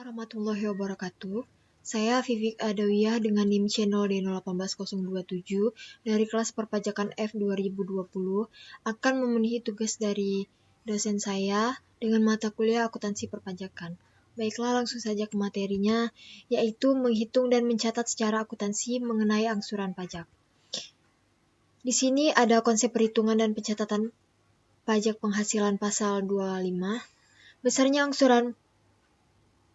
Warahmatullahi wabarakatuh. Saya Vivik Adawiyah dengan NIM channel D018.027 dari kelas perpajakan F 2020 akan memenuhi tugas dari dosen saya dengan mata kuliah akuntansi perpajakan. Baiklah, langsung saja ke materinya, yaitu menghitung dan mencatat secara akuntansi mengenai angsuran pajak. Di sini ada konsep perhitungan dan pencatatan pajak penghasilan pasal 25. Besarnya angsuran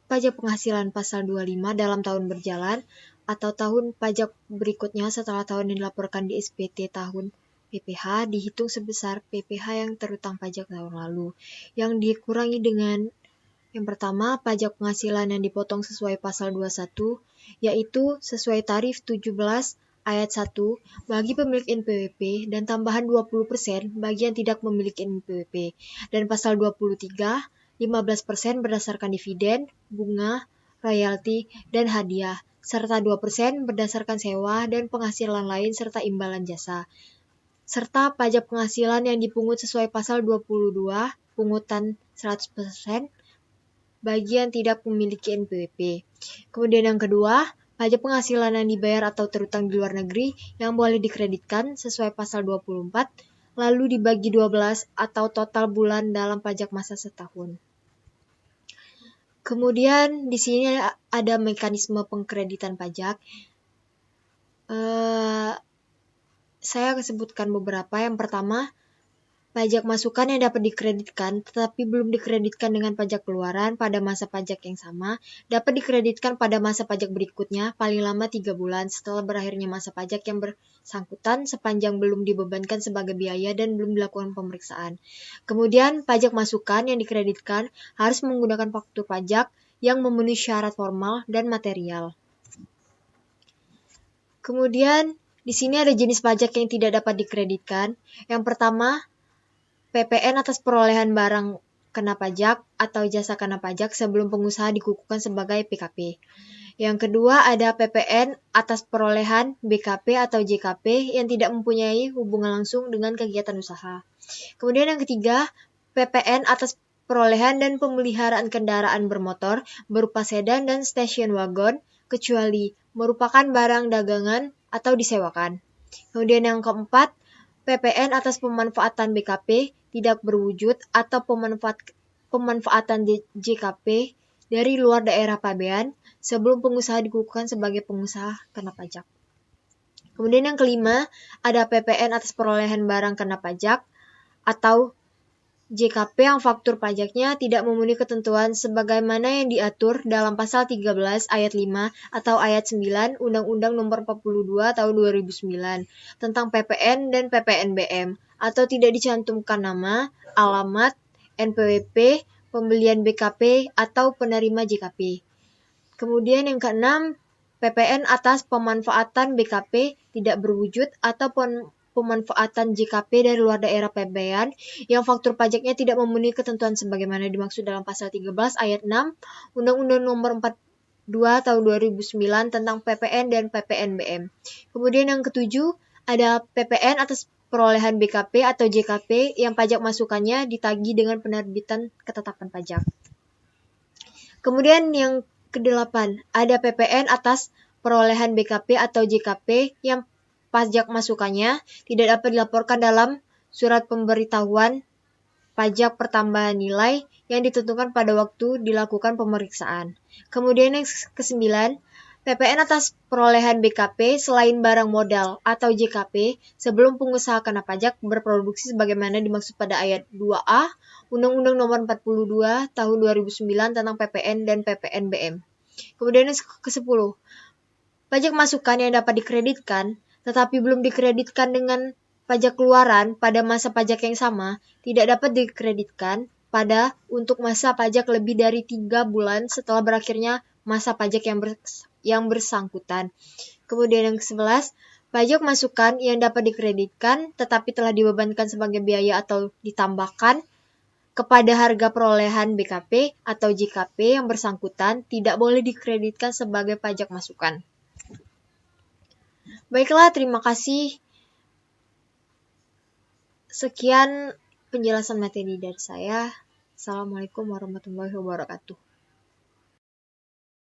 pajak penghasilan pasal 25 dalam tahun berjalan atau tahun pajak berikutnya setelah tahun yang dilaporkan di SPT tahun PPh dihitung sebesar PPh yang terutang pajak tahun lalu, yang dikurangi dengan yang pertama, pajak penghasilan yang dipotong sesuai pasal 21, yaitu sesuai tarif 17 ayat 1 bagi pemilik NPWP dan tambahan 20% bagi yang tidak memiliki NPWP, dan pasal 23 15% berdasarkan dividen, bunga, royalti, dan hadiah, serta 2% berdasarkan sewa dan penghasilan lain serta imbalan jasa, serta pajak penghasilan yang dipungut sesuai pasal 22, pungutan 100% bagi yang tidak memiliki NPWP. Kemudian yang kedua, pajak penghasilan yang dibayar atau terutang di luar negeri yang boleh dikreditkan sesuai pasal 24, lalu dibagi 12 atau total bulan dalam pajak masa setahun. Kemudian di sini ada mekanisme pengkreditan pajak. Saya akan sebutkan beberapa. Yang pertama, pajak masukan yang dapat dikreditkan tetapi belum dikreditkan dengan pajak keluaran pada masa pajak yang sama dapat dikreditkan pada masa pajak berikutnya paling lama 3 bulan setelah berakhirnya masa pajak yang bersangkutan sepanjang belum dibebankan sebagai biaya dan belum dilakukan pemeriksaan. Kemudian pajak masukan yang dikreditkan harus menggunakan faktur pajak yang memenuhi syarat formal dan material. Kemudian di sini ada jenis pajak yang tidak dapat dikreditkan. Yang pertama, PPN atas perolehan barang kena pajak atau jasa kena pajak sebelum pengusaha dikukuhkan sebagai PKP. Yang kedua ada PPN atas perolehan BKP atau JKP yang tidak mempunyai hubungan langsung dengan kegiatan usaha. Kemudian yang ketiga, PPN atas perolehan dan pemeliharaan kendaraan bermotor berupa sedan dan station wagon kecuali merupakan barang dagangan atau disewakan. Kemudian yang keempat, PPN atas pemanfaatan BKP tidak berwujud atau pemanfaatan JKP dari luar daerah pabean sebelum pengusaha dikukuhkan sebagai pengusaha kena pajak. Kemudian yang kelima, ada PPN atas perolehan barang kena pajak atau JKP yang faktur pajaknya tidak memenuhi ketentuan sebagaimana yang diatur dalam pasal 13 ayat 5 atau ayat 9 Undang-Undang Nomor 42 Tahun 2009 tentang PPN dan PPNBM atau tidak dicantumkan nama, alamat, NPWP, pembelian BKP atau penerima JKP. Kemudian yang keenam, PPN atas pemanfaatan BKP tidak berwujud atau pemanfaatan JKP dari luar daerah pabean yang faktur pajaknya tidak memenuhi ketentuan sebagaimana dimaksud dalam pasal 13 ayat 6 Undang-Undang Nomor 42 Tahun 2009 tentang PPN dan PPNBM. Kemudian yang ketujuh, ada PPN atas perolehan BKP atau JKP yang pajak masukannya ditagih dengan penerbitan ketetapan pajak. Kemudian yang kedelapan, ada PPN atas perolehan BKP atau JKP yang pajak masukannya tidak dapat dilaporkan dalam surat pemberitahuan pajak pertambahan nilai yang ditentukan pada waktu dilakukan pemeriksaan. Kemudian yang kesembilan, PPN atas perolehan BKP selain barang modal atau JKP sebelum pengusaha kena pajak berproduksi sebagaimana dimaksud pada ayat 2A Undang-Undang Nomor 42 Tahun 2009 tentang PPN dan PPNBM. Kemudian yang ke-10, pajak masukan yang dapat dikreditkan tetapi belum dikreditkan dengan pajak keluaran pada masa pajak yang sama tidak dapat dikreditkan pada untuk masa pajak lebih dari 3 bulan setelah berakhirnya masa pajak yang bersangkutan. Kemudian yang ke-11, pajak masukan yang dapat dikreditkan tetapi telah dibebankan sebagai biaya atau ditambahkan kepada harga perolehan BKP atau JKP yang bersangkutan tidak boleh dikreditkan sebagai pajak masukan. Baiklah, terima kasih. Sekian penjelasan materi dari saya. Assalamualaikum warahmatullahi wabarakatuh.